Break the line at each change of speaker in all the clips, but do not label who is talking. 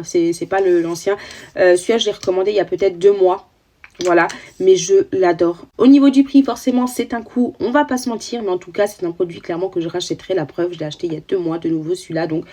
hein, c'est pas l'ancien. Celui-là, je l'ai recommandé il y a peut-être 2 mois. Voilà, mais je l'adore. Au niveau du prix, forcément, c'est un coût, on va pas se mentir, mais en tout cas, c'est un produit clairement que je rachèterai. La preuve, je l'ai acheté il y a 2 mois de nouveau celui-là, donc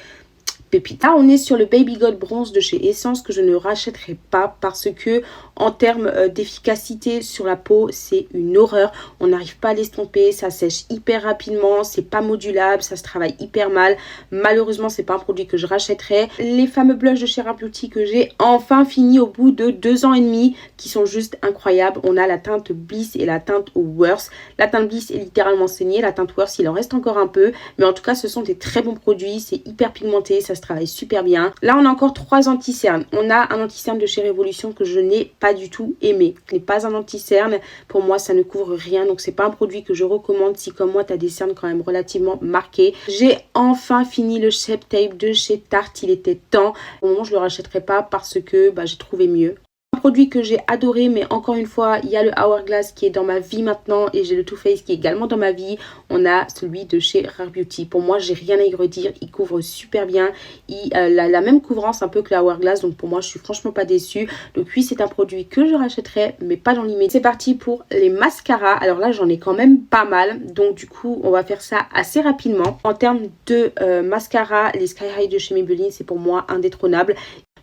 pépite. Là, on est sur le Baby Gold Bronze de chez Essence que je ne rachèterai pas parce que en termes d'efficacité sur la peau, c'est une horreur. On n'arrive pas à l'estomper, ça sèche hyper rapidement, c'est pas modulable, ça se travaille hyper mal. Malheureusement, c'est pas un produit que je rachèterai. Les fameux blushs de chez Rare Beauty que j'ai enfin fini au bout de 2 ans et demi qui sont juste incroyables. On a la teinte Bliss et la teinte Worth. La teinte Bliss est littéralement saignée, la teinte Worth, il en reste encore un peu, mais en tout cas, ce sont des très bons produits, c'est hyper pigmenté, ça se travaille super bien. Là, on a encore 3 anti-cernes. On a un anti-cerne de chez Révolution que je n'ai pas du tout aimé. Ce n'est pas un anti-cerne. Pour moi, ça ne couvre rien. Donc, c'est pas un produit que je recommande si, comme moi, tu as des cernes quand même relativement marquées. J'ai enfin fini le Shape Tape de chez Tarte. Il était temps. Au moment, je le rachèterai pas parce que j'ai trouvé mieux. Un produit que j'ai adoré, mais encore une fois, il y a le Hourglass qui est dans ma vie maintenant et j'ai le Too Faced qui est également dans ma vie. On a celui de chez Rare Beauty. Pour moi, j'ai rien à y redire. Il couvre super bien. Il a la même couvrance un peu que le Hourglass. Donc pour moi, je suis franchement pas déçue. Donc oui, c'est un produit que je rachèterai, mais pas dans l'immédiat. C'est parti pour les mascaras. Alors là, j'en ai quand même pas mal. Donc du coup, on va faire ça assez rapidement. En termes de mascara, les Sky High de chez Maybelline, c'est pour moi indétrônable.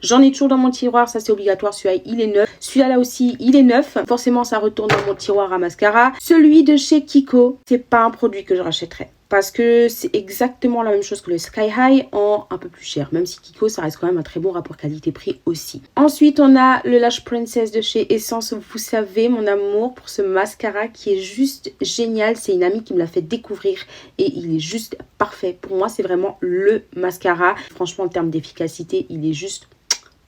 J'en ai toujours dans mon tiroir, ça c'est obligatoire, celui-là il est neuf. Celui-là là aussi il est neuf, forcément ça retourne dans mon tiroir à mascara. Celui de chez Kiko, c'est pas un produit que je rachèterai. Parce que c'est exactement la même chose que le Sky High en un peu plus cher. Même si Kiko, ça reste quand même un très bon rapport qualité-prix aussi. Ensuite, on a le Lash Princess de chez Essence. Vous savez, mon amour pour ce mascara qui est juste génial. C'est une amie qui me l'a fait découvrir et il est juste parfait. Pour moi, c'est vraiment le mascara. Franchement, en termes d'efficacité, il est juste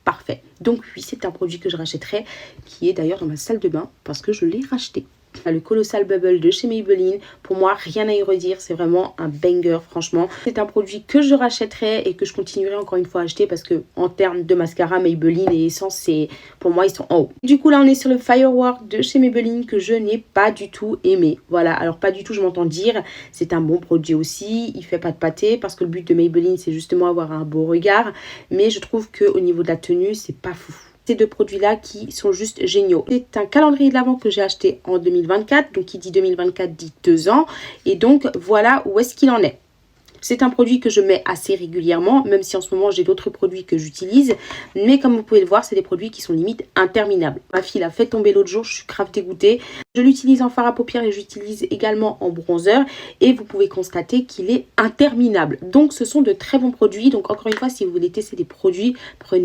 parfait. Donc oui, c'est un produit que je rachèterai, qui est d'ailleurs dans ma salle de bain parce que je l'ai racheté. Le Colossal Bubble de chez Maybelline, pour moi rien à y redire, c'est vraiment un banger franchement. C'est un produit que je rachèterai et que je continuerai encore une fois à acheter parce que en termes de mascara, Maybelline et Essence, c'est pour moi ils sont en haut. Du coup là on est sur le Firework de chez Maybelline que je n'ai pas du tout aimé. Voilà, alors pas du tout je m'entends dire, c'est un bon produit aussi, il fait pas de pâté parce que le but de Maybelline c'est justement avoir un beau regard, mais je trouve que au niveau de la tenue c'est pas fou. Ces 2 produits-là qui sont juste géniaux. C'est un calendrier de l'Avent que j'ai acheté en 2024. Donc, qui dit 2024 dit 2 ans. Et donc, voilà où est-ce qu'il en est. C'est un produit que je mets assez régulièrement, même si en ce moment j'ai d'autres produits que j'utilise. Mais comme vous pouvez le voir, c'est des produits qui sont limite interminables. Ma fille l'a fait tomber l'autre jour, je suis grave dégoûtée. Je l'utilise en fard à paupières et j'utilise également en bronzer. Et vous pouvez constater qu'il est interminable. Donc ce sont de très bons produits. Donc encore une fois, si vous voulez tester des produits, prenez